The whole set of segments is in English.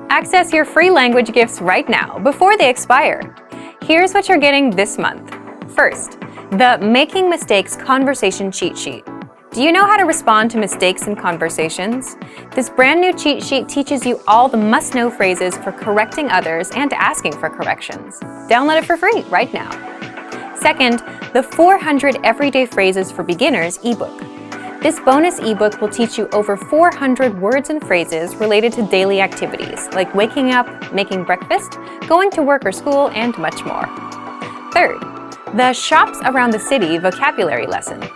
Access your free language gifts right now before they expire. Here's what you're getting this month. First, the Making Mistakes Conversation Cheat Sheet. Do you know how to respond to mistakes in conversations? This brand new cheat sheet teaches you all the must-know phrases for correcting others and asking for corrections. Download it for free right now. Second, the 400 Everyday Phrases for Beginners ebook. This bonus ebook will teach you over 400 words and phrases related to daily activities like waking up, making breakfast, going to work or school, and much more. Third, the Shops Around the City vocabulary lesson.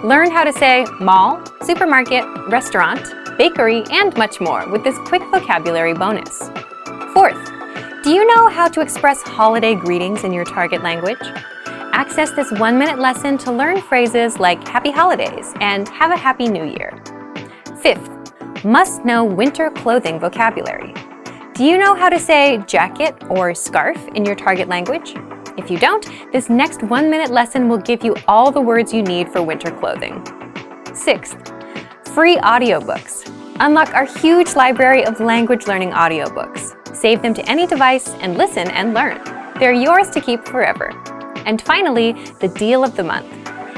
Learn how to say mall, supermarket, restaurant, bakery, and much more with this quick vocabulary bonus. Fourth, do you know how to express holiday greetings in your target language? Access this 1-minute lesson to learn phrases like Happy Holidays and Have a Happy New Year. Fifth, must-know winter clothing vocabulary. Do you know how to say jacket or scarf in your target language? If you don't, this next 1-minute lesson will give you all the words you need for winter clothing. Sixth, free audiobooks. Unlock our huge library of language learning audiobooks. Save them to any device and listen and learn. They're yours to keep forever. And finally, the deal of the month.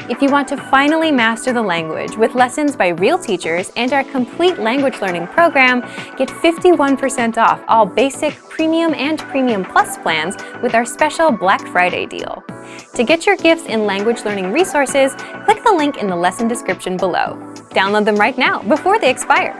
If you want to finally master the language with lessons by real teachers and our complete language learning program, get 51% off all basic, premium, and premium plus plans with our special Black Friday deal. To get your gifts in language learning resources, click the link in the lesson description below. Download them right now before they expire.